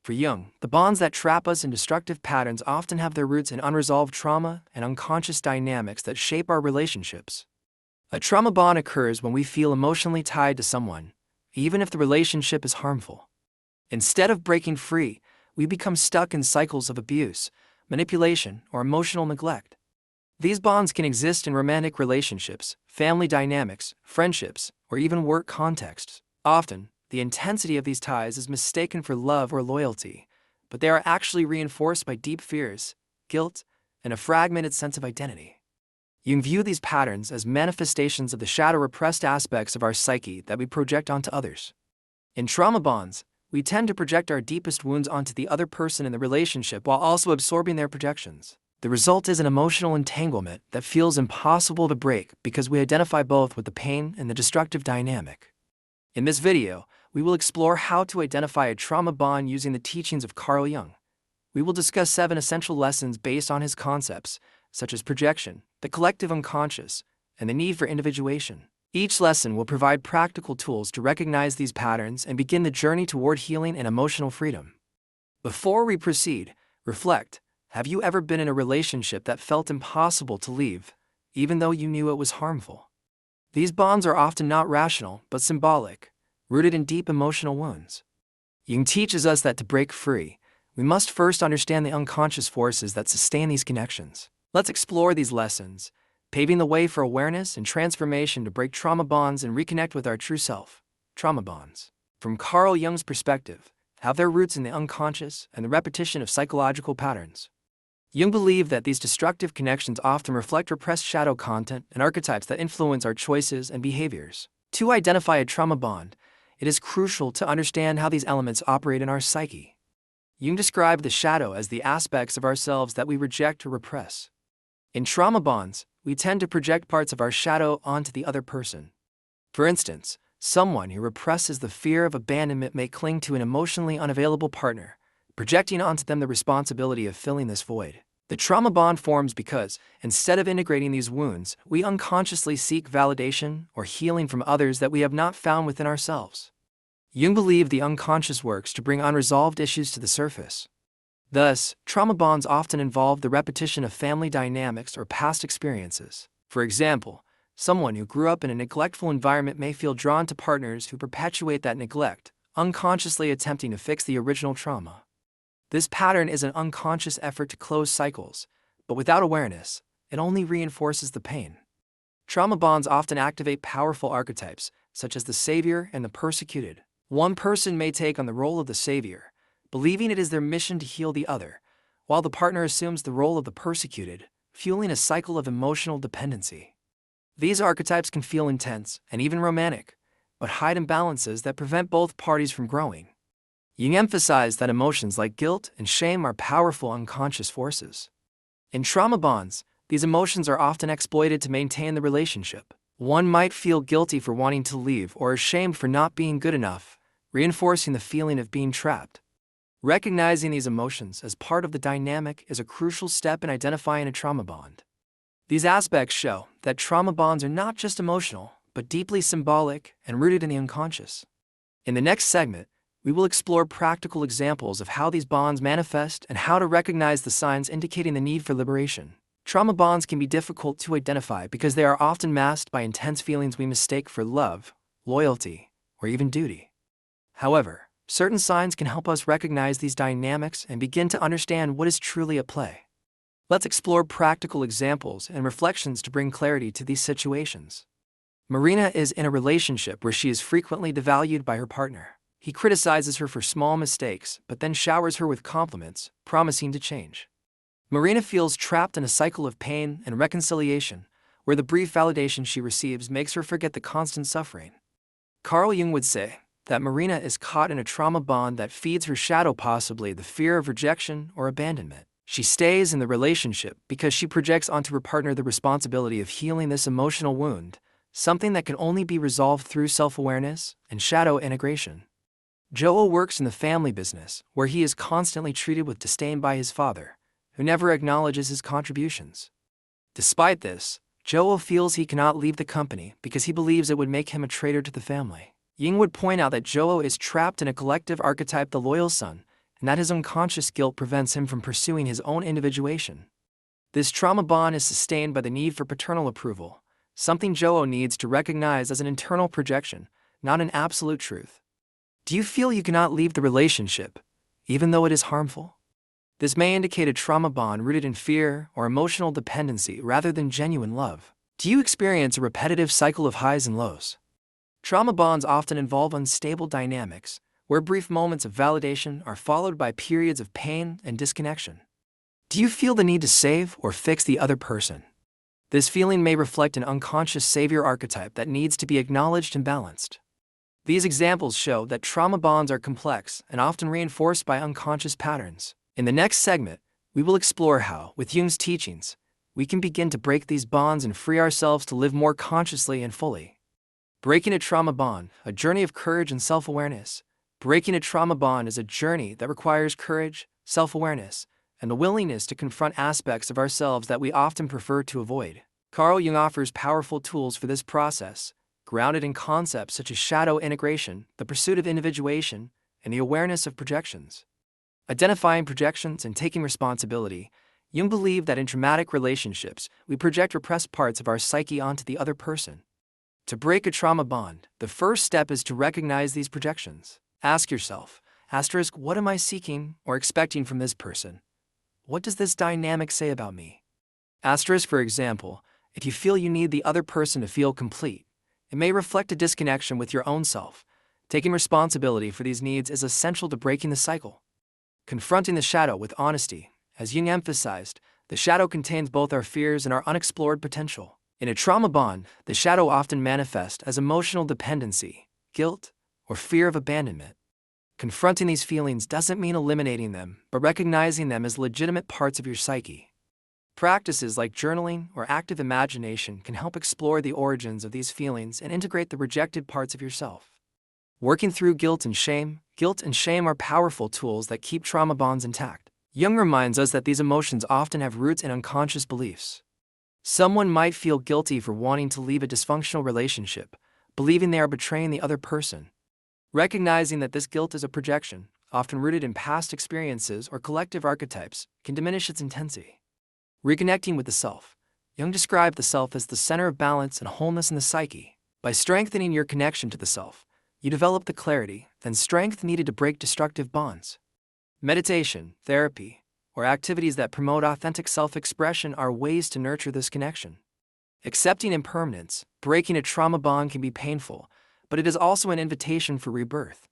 For Jung, the bonds that trap us in destructive patterns often have their roots in unresolved trauma and unconscious dynamics that shape our relationships. A trauma bond occurs when we feel emotionally tied to someone, even if the relationship is harmful. Instead of breaking free, we become stuck in cycles of abuse, manipulation, or emotional neglect. These bonds can exist in romantic relationships, family dynamics, friendships, or even work contexts. Often, the intensity of these ties is mistaken for love or loyalty, but they are actually reinforced by deep fears, guilt, and a fragmented sense of identity. Jung viewed these patterns as manifestations of the shadow repressed aspects of our psyche that we project onto others. In trauma bonds, we tend to project our deepest wounds onto the other person in the relationship while also absorbing their projections. The result is an emotional entanglement that feels impossible to break because we identify both with the pain and the destructive dynamic. In this video, we will explore how to identify a trauma bond using the teachings of Carl Jung. We will discuss 7 essential lessons based on his concepts, such as projection, the collective unconscious, and the need for individuation. Each lesson will provide practical tools to recognize these patterns and begin the journey toward healing and emotional freedom. Before we proceed, reflect. Have you ever been in a relationship that felt impossible to leave, even though you knew it was harmful? These bonds are often not rational, but symbolic, rooted in deep emotional wounds. Jung teaches us that to break free, we must first understand the unconscious forces that sustain these connections. Let's explore these lessons, paving the way for awareness and transformation to break trauma bonds and reconnect with our true self. Trauma bonds, from Carl Jung's perspective, have their roots in the unconscious and the repetition of psychological patterns. Jung believed that these destructive connections often reflect repressed shadow content and archetypes that influence our choices and behaviors. To identify a trauma bond, it is crucial to understand how these elements operate in our psyche. Jung described the shadow as the aspects of ourselves that we reject or repress. In trauma bonds, we tend to project parts of our shadow onto the other person. For instance, someone who represses the fear of abandonment may cling to an emotionally unavailable partner, projecting onto them the responsibility of filling this void. The trauma bond forms because, instead of integrating these wounds, we unconsciously seek validation or healing from others that we have not found within ourselves. Jung believed the unconscious works to bring unresolved issues to the surface. Thus, trauma bonds often involve the repetition of family dynamics or past experiences. For example, someone who grew up in a neglectful environment may feel drawn to partners who perpetuate that neglect, unconsciously attempting to fix the original trauma. This pattern is an unconscious effort to close cycles, but without awareness, it only reinforces the pain. Trauma bonds often activate powerful archetypes, such as the savior and the persecuted. One person may take on the role of the savior, believing it is their mission to heal the other, while the partner assumes the role of the persecuted, fueling a cycle of emotional dependency. These archetypes can feel intense and even romantic, but hide imbalances that prevent both parties from growing. Jung emphasized that emotions like guilt and shame are powerful unconscious forces. In trauma bonds, these emotions are often exploited to maintain the relationship. One might feel guilty for wanting to leave or ashamed for not being good enough, reinforcing the feeling of being trapped. Recognizing these emotions as part of the dynamic is a crucial step in identifying a trauma bond. These aspects show that trauma bonds are not just emotional, but deeply symbolic and rooted in the unconscious. In the next segment, we will explore practical examples of how these bonds manifest and how to recognize the signs indicating the need for liberation. Trauma bonds can be difficult to identify because they are often masked by intense feelings we mistake for love, loyalty, or even duty. However, certain signs can help us recognize these dynamics and begin to understand what is truly at play. Let's explore practical examples and reflections to bring clarity to these situations. Marina is in a relationship where she is frequently devalued by her partner. He criticizes her for small mistakes, but then showers her with compliments, promising to change. Marina feels trapped in a cycle of pain and reconciliation, where the brief validation she receives makes her forget the constant suffering. Carl Jung would say that Marina is caught in a trauma bond that feeds her shadow, possibly the fear of rejection or abandonment. She stays in the relationship because she projects onto her partner the responsibility of healing this emotional wound, something that can only be resolved through self-awareness and shadow integration. Joel works in the family business, where he is constantly treated with disdain by his father, who never acknowledges his contributions. Despite this, Joel feels he cannot leave the company because he believes it would make him a traitor to the family. Jung would point out that Joel is trapped in a collective archetype, the loyal son, and that his unconscious guilt prevents him from pursuing his own individuation. This trauma bond is sustained by the need for paternal approval, something Joe needs to recognize as an internal projection, not an absolute truth. Do you feel you cannot leave the relationship, even though it is harmful? This may indicate a trauma bond rooted in fear or emotional dependency rather than genuine love. Do you experience a repetitive cycle of highs and lows? Trauma bonds often involve unstable dynamics, where brief moments of validation are followed by periods of pain and disconnection. Do you feel the need to save or fix the other person? This feeling may reflect an unconscious savior archetype that needs to be acknowledged and balanced. These examples show that trauma bonds are complex and often reinforced by unconscious patterns. In the next segment, we will explore how, with Jung's teachings, we can begin to break these bonds and free ourselves to live more consciously and fully. Breaking a trauma bond, a journey of courage and self-awareness. Breaking a trauma bond is a journey that requires courage, self-awareness, and the willingness to confront aspects of ourselves that we often prefer to avoid. Carl Jung offers powerful tools for this process, grounded in concepts such as shadow integration, the pursuit of individuation, and the awareness of projections. Identifying projections and taking responsibility, Jung believed that in traumatic relationships, we project repressed parts of our psyche onto the other person. To break a trauma bond, the first step is to recognize these projections. Ask yourself, what am I seeking or expecting from this person? What does this dynamic say about me? For example, if you feel you need the other person to feel complete, it may reflect a disconnection with your own self. Taking responsibility for these needs is essential to breaking the cycle. Confronting the shadow with honesty. As Jung emphasized, the shadow contains both our fears and our unexplored potential. In a trauma bond, the shadow often manifests as emotional dependency, guilt, or fear of abandonment. Confronting these feelings doesn't mean eliminating them, but recognizing them as legitimate parts of your psyche. Practices like journaling or active imagination can help explore the origins of these feelings and integrate the rejected parts of yourself. Working through guilt and shame are powerful tools that keep trauma bonds intact. Jung reminds us that these emotions often have roots in unconscious beliefs. Someone might feel guilty for wanting to leave a dysfunctional relationship, believing they are betraying the other person. Recognizing that this guilt is a projection, often rooted in past experiences or collective archetypes, can diminish its intensity. Reconnecting with the self. Jung described the self as the center of balance and wholeness in the psyche. By strengthening your connection to the self, you develop the clarity and strength needed to break destructive bonds. Meditation, therapy, or activities that promote authentic self-expression are ways to nurture this connection. Accepting impermanence, breaking a trauma bond can be painful, but it is also an invitation for rebirth.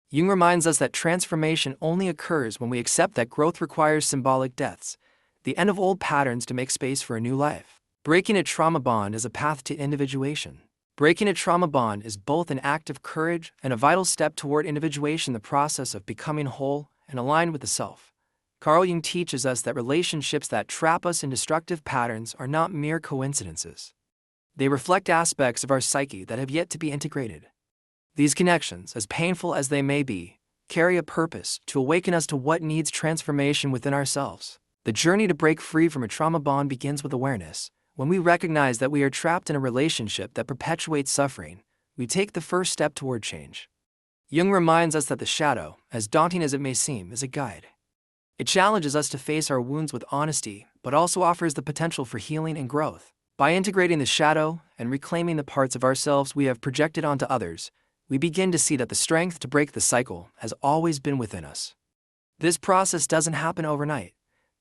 Jung reminds us that transformation only occurs when we accept that growth requires symbolic deaths, the end of old patterns to make space for a new life. Breaking a trauma bond is a path to individuation. Breaking a trauma bond is both an act of courage and a vital step toward individuation, the process of becoming whole and aligned with the self. Carl Jung teaches us that relationships that trap us in destructive patterns are not mere coincidences. They reflect aspects of our psyche that have yet to be integrated. These connections, as painful as they may be, carry a purpose to awaken us to what needs transformation within ourselves. The journey to break free from a trauma bond begins with awareness. When we recognize that we are trapped in a relationship that perpetuates suffering, we take the first step toward change. Jung reminds us that the shadow, as daunting as it may seem, is a guide. It challenges us to face our wounds with honesty, but also offers the potential for healing and growth. By integrating the shadow and reclaiming the parts of ourselves we have projected onto others, we begin to see that the strength to break the cycle has always been within us. This process doesn't happen overnight.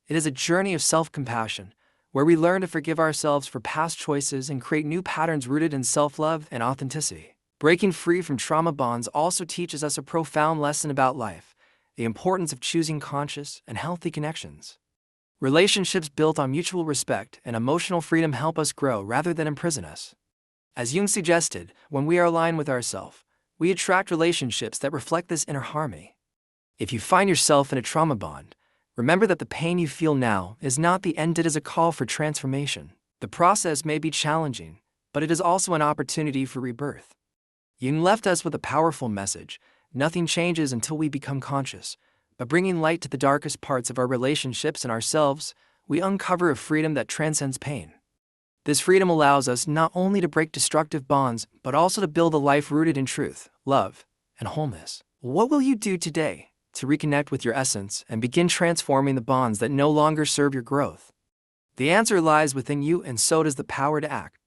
It is a journey of self-compassion, where we learn to forgive ourselves for past choices and create new patterns rooted in self-love and authenticity. Breaking free from trauma bonds also teaches us a profound lesson about life, the importance of choosing conscious and healthy connections. Relationships built on mutual respect and emotional freedom help us grow rather than imprison us. As Jung suggested, when we are aligned with ourselves, we attract relationships that reflect this inner harmony. If you find yourself in a trauma bond, remember that the pain you feel now is not the end, it is a call for transformation. The process may be challenging, but it is also an opportunity for rebirth. Jung left us with a powerful message: nothing changes until we become conscious. By bringing light to the darkest parts of our relationships and ourselves, we uncover a freedom that transcends pain. This freedom allows us not only to break destructive bonds, but also to build a life rooted in truth, love, and wholeness. What will you do today to reconnect with your essence and begin transforming the bonds that no longer serve your growth? The answer lies within you, and so does the power to act.